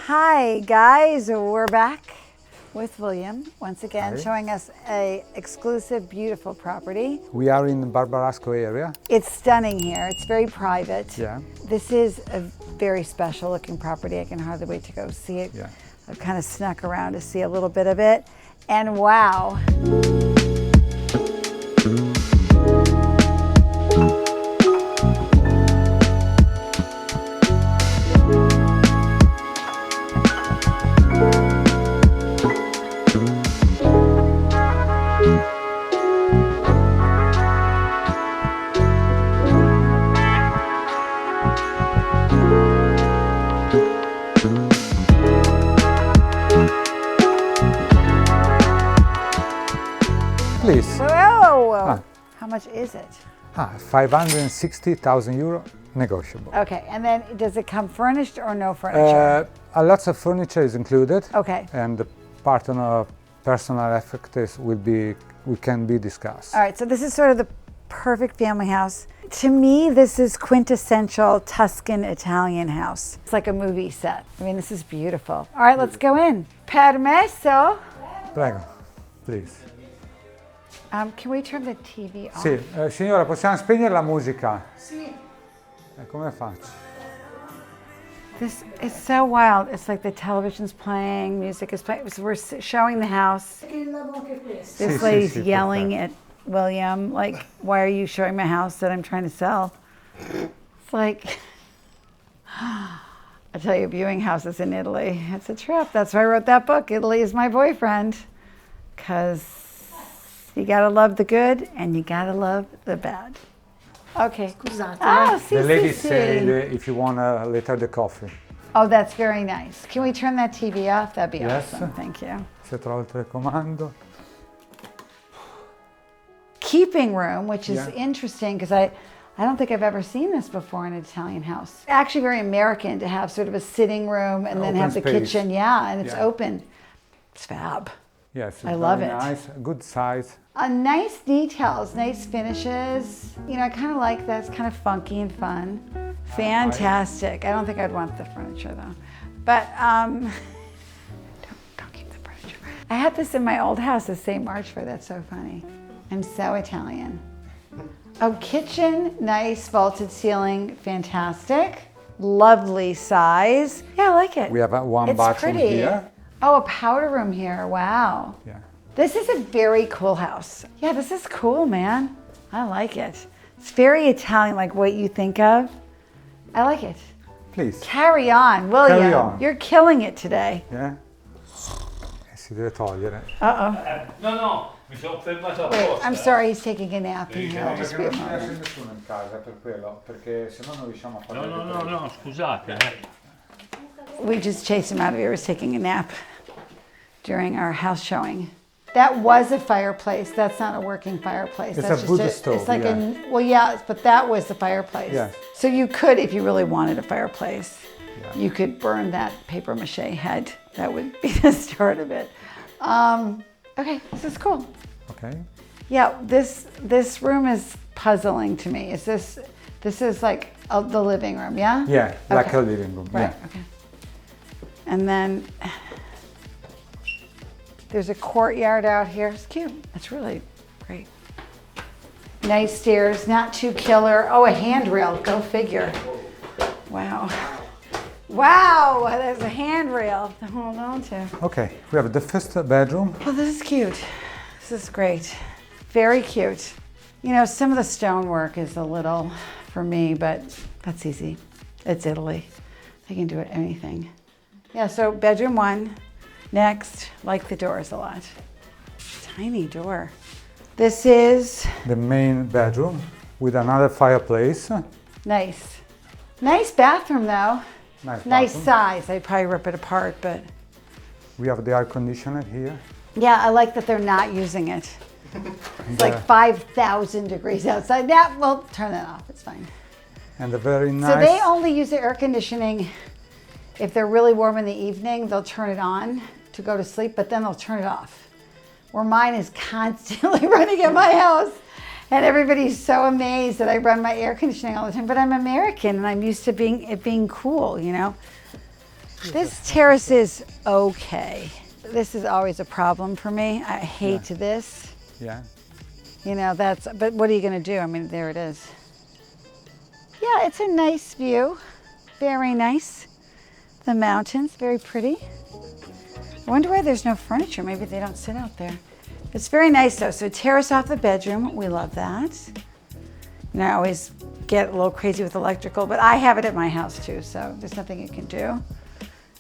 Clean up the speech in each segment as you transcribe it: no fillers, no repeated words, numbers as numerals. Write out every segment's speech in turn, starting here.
Hi guys, we're back with William once again, showing us a exclusive, beautiful property. We are in the Barbarasco area. It's stunning here. It's very private. Yeah. This is a very special looking property. I can hardly wait to go see it. Yeah. I've kind of snuck around to see a little bit of it, and wow. Please. Whoa! How much is it? 560,000 euro, negotiable. Okay, and then does it come furnished or no furniture? Lots of furniture is included. Okay. And the part of personal effects can be discussed. All right, so this is sort of the perfect family house. To me, this is quintessential Tuscan Italian house. It's like a movie set. I mean, this is beautiful. All right, let's go in. Permesso. Prego, please. Can we turn the TV off? Sì, signora, possiamo spegnere la musica? Sì. Come faccio? This is so wild. It's like the television's playing, music is playing. So we're showing the house. This lady's yelling at William, like, why are you showing my house that I'm trying to sell? It's like, I tell you, viewing houses in Italy, it's a trip. That's why I wrote that book, Italy is My Boyfriend. Because you gotta love the good and you gotta love the bad. Okay. Scusate. Oh, sì, The lady sì, said sì. if you want later the coffee. Oh, that's very nice. Can we turn that TV off? That'd be Yes. awesome. Thank you. Se trovo il telecomando. Keeping room, which is Yeah. interesting because I don't think I've ever seen this before in an Italian house. Actually very American to have sort of a sitting room and then Open have the space. kitchen. Yeah, and it's Yeah. open. It's fab. Yes, it's I love very it. nice, good size. Nice details, nice finishes. You know, I kind of like that. It's kind of funky and fun. Fantastic. I don't think I'd want the furniture though. But don't keep the furniture. I had this in my old house, the St. March Fair. That's so funny. I'm so Italian. Oh, kitchen, nice vaulted ceiling, fantastic. Lovely size. Yeah, I like it. We have one It's bathroom pretty. here. Oh, a powder room here. Wow. Yeah. This is a very cool house. Yeah, this is cool, man. I like it. It's very Italian, like what you think of. I like it. Please. Carry on, William. Carry on. You're killing it today. Yeah. Si deve togliere. Uh-oh. No, mi sono fermato Wait, apposta. I'm sorry he's taking a nap in here. No, Just perché be a non ci lascia moment. nessuno in casa per quello, perché se no non riusciamo a fare No, scusate. We just chased him out of here. He was taking a nap during our house showing. That was a fireplace. That's not a working fireplace. It's That's a wood just stove, It's like yeah. well, yeah, but that was the fireplace. Yeah. So you could, if you really wanted a fireplace, Yeah. you could burn that paper mache head. That would be the start of it. Okay, this is cool. Ok. Yeah, this room is puzzling to me. This is like the living room, yeah? Yeah, like Okay. a living room. Right, Yeah. okay. And then there's a courtyard out here. It's cute. It's really great. Nice stairs, not too killer. Oh, a handrail, go figure. Wow. Wow, there's a handrail to hold on to. Okay, we have the first bedroom. Oh, this is cute. This is great. Very cute. You know, some of the stonework is a little for me, but that's easy. It's Italy. They can do it anything. Yeah, so bedroom one. Next, like the doors a lot. Tiny door. This is The main bedroom with another fireplace. nice. Nice bathroom though. Nice Nice bathroom. size. I'd probably rip it apart, but We have the air conditioner here. yeah, I like that they're not using it. It's like And, 5,000 degrees outside. That, well, turn that off. It's fine. and a very nice. So they only use the air conditioning if they're really warm in the evening. They'll turn it on to go to sleep, but then they'll turn it off. Where mine is constantly running at my house. And everybody's so amazed that I run my air conditioning all the time. But I'm American and I'm used to it being cool, you know? This terrace is okay. This is always a problem for me. I hate this. Yeah. You know, but what are you gonna do? I mean, there it is. Yeah, it's a nice view. Very nice. The mountains, very pretty. I wonder why there's no furniture. Maybe they don't sit out there. It's very nice though. So terrace off the bedroom, we love that. And I always get a little crazy with electrical, but I have it at my house too, so there's nothing you can do.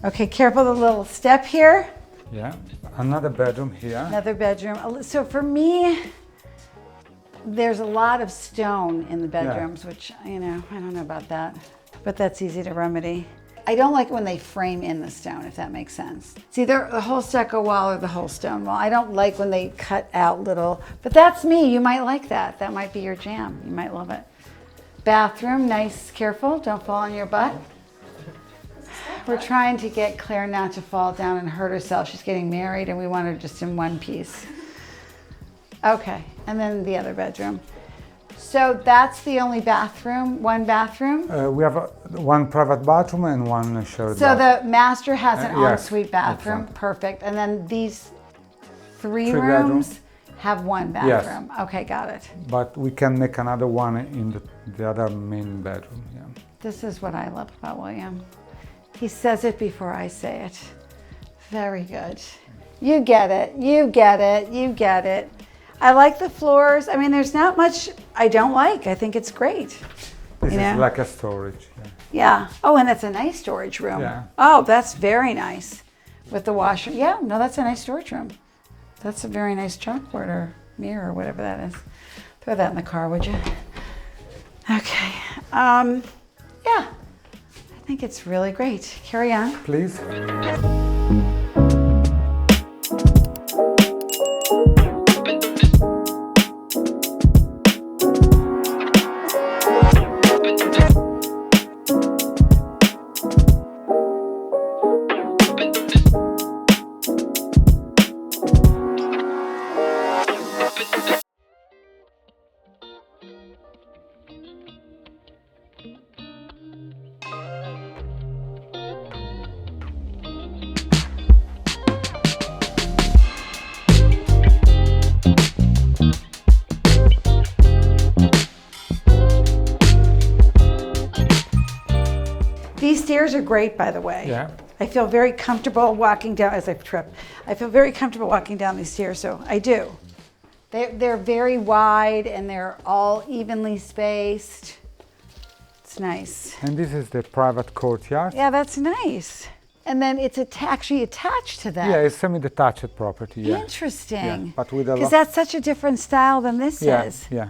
Okay, careful the little step here. Yeah. Another bedroom here. Another bedroom. So for me, there's a lot of stone in the bedrooms, which, you know, I don't know about that, but that's easy to remedy. I don't like when they frame in the stone, if that makes sense. It's either the whole stucco wall or the whole stone wall. I don't like when they cut out little, but that's me. You might like that. That might be your jam. You might love it. Bathroom, nice, careful, don't fall on your butt. We're trying to get Claire not to fall down and hurt herself. She's getting married and we want her just in one piece. Okay, and then the other bedroom. So that's the only bathroom, one bathroom? We have one private bathroom and one shared So bathroom. the master has an yes, ensuite bathroom, excellent. perfect. And then these three Three rooms bedrooms. have one Yes. bathroom. Okay, got it. But we can make another one in the other main bedroom. Yeah. This is what I love about William. He says it before I say it. Very good. You get it, you get it, you get it. I like the floors. I mean, there's not much I don't like. I think it's great. This You is know? like a storage. Yeah. Yeah. Oh, and it's a nice storage room. Yeah. Oh, that's very nice. With the washer. Yeah, no, that's a nice storage room. That's a very nice chalkboard or mirror or whatever that is. Throw that in the car, would you? Okay. Yeah. I think it's really great. Carry on. Please. These stairs are great, by the way. Yeah. I feel very comfortable walking down as I trip. I feel very comfortable walking down these stairs, so I do. They're very wide and they're all evenly spaced. It's nice. And this is the private courtyard. Yeah, that's nice. And then it's actually attached to that. Yeah, it's semi-detached property. Yeah. Interesting. Yeah, but with a Because lot. that's such a different style than this Yeah. is. Yeah.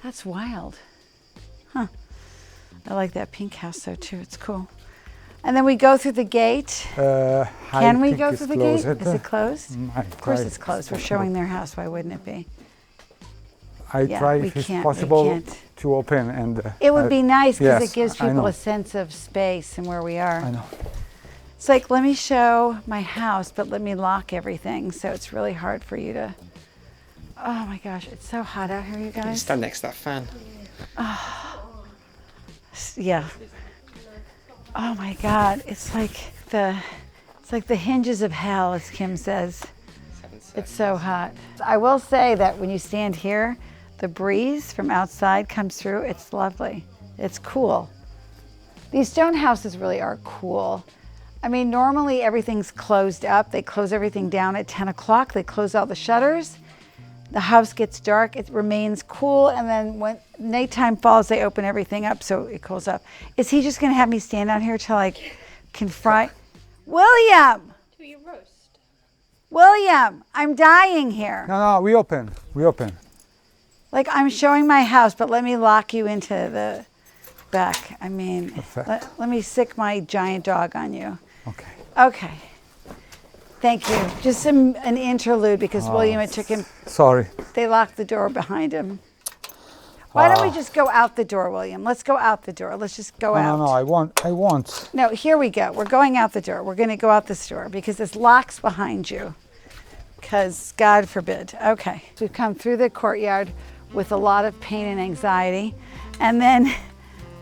That's wild. Huh. I like that pink house though too. It's cool. And then we go through the gate. Can we go through the gate? Is it closed? Of course it's closed. We're showing their house. Why wouldn't it be? I Yeah, try we if it's can't- we possible can't. to open and. It would be nice because yes, it gives I people know. a sense of space and where we are. I know. It's like, let me show my house, but let me lock everything. So it's really hard for you to. Oh my gosh, it's so hot out here, you guys. Stand next to that fan. Yeah. Oh my God, it's like the hinges of hell, as Kim says. It's so hot. I will say that when you stand here, the breeze from outside comes through. It's lovely. It's cool. These stone houses really are cool. I mean, normally everything's closed up. They close everything down at 10 o'clock. They close all the shutters. The house gets dark, it remains cool, and then when nighttime falls, they open everything up so it cools up. Is he just gonna have me stand out here till I can fry? William! Do you roast? William, I'm dying here. No, we open. We open. Like, I'm showing my house, but let me lock you into the back. I mean, Perfect. let me sick my giant dog on you. Okay. Okay. Thank you. Just an interlude because William, it took him, Sorry. they locked the door behind him. Why don't we just go out the door, William? Let's go out the door. Let's just go out. No, I want. No, here we go. We're going out the door. We're going to go out this door because this locks behind you. Because God forbid. Okay. We've come through the courtyard with a lot of pain and anxiety. And then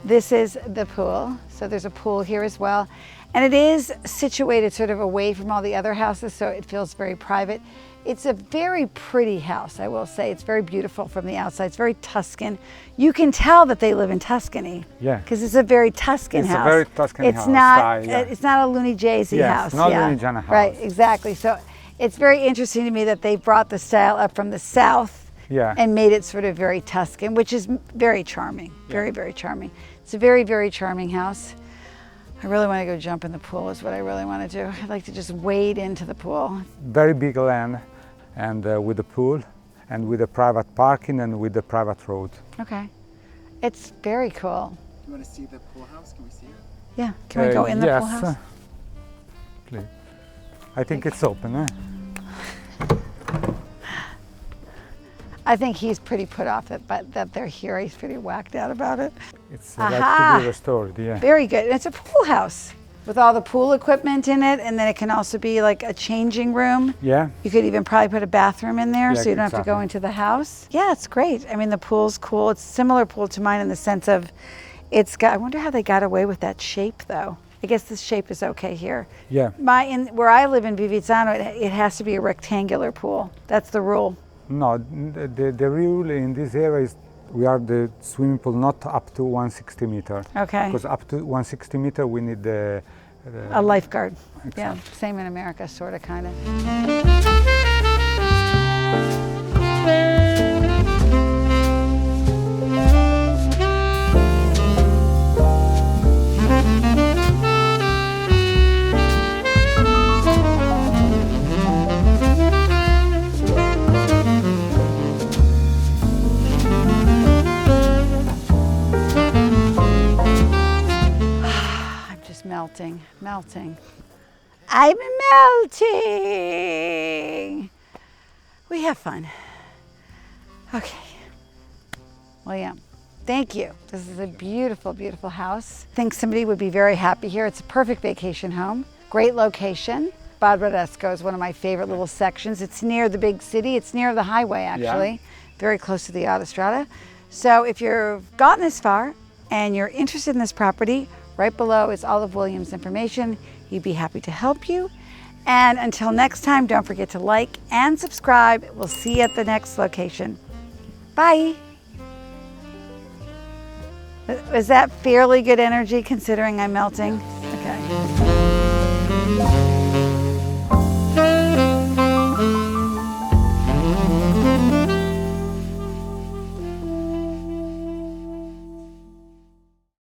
this is the pool. So there's a pool here as well. And it is situated sort of away from all the other houses, so it feels very private. It's a very pretty house, I will say. It's very beautiful from the outside. It's very Tuscan. You can tell that they live in Tuscany. Yeah. Because it's a very Tuscan house. It's a very Tuscan house Not, style, yeah. It's not a Looney Jay-Z house. Not yeah. Looney Jana house. Right, exactly. So it's very interesting to me that they brought the style up from the south and made it sort of very Tuscan, which is very charming. Very, very charming. It's a very, very charming house. I really want to go jump in the pool is what I really want to do. I'd like to just wade into the pool. Very big land and with a pool and with a private parking and with a private road. Okay. It's very cool. You want to see the pool house? Can we see it? Yeah. Can we go in the pool house? Yes. Please. I think it's open. Eh? I think he's pretty put off that they're here. He's pretty whacked out about it. It's like to be restored, yeah. Very good. And it's a pool house with all the pool equipment in it, and then it can also be like a changing room. Yeah. You could even probably put a bathroom in there, Yeah, so you don't have to go into the house. Yeah, it's great. I mean, the pool's cool. It's a similar pool to mine in the sense of it's got, I wonder how they got away with that shape though. I guess this shape is okay here. Yeah. Where I live in Vivizzano, it has to be a rectangular pool. That's the rule. No, the rule in this area is we are the swimming pool not up to 160 meter. Okay. Because up to 160 meter we need the a lifeguard. Exactly. Yeah, same in America, sort of, kind of. Melting. I'm melting. We have fun. Okay. William, thank you. This is a beautiful, beautiful house. I think somebody would be very happy here. It's a perfect vacation home. Great location. Barbarasco is one of my favorite little sections. It's near the big city. It's near the highway, actually. Yeah. Very close to the autostrada. So if you've gotten this far and you're interested in this property, right below is all of William's information. He'd be happy to help you. And until next time, don't forget to like and subscribe. We'll see you at the next location. Bye. Was that fairly good energy considering I'm melting? Okay.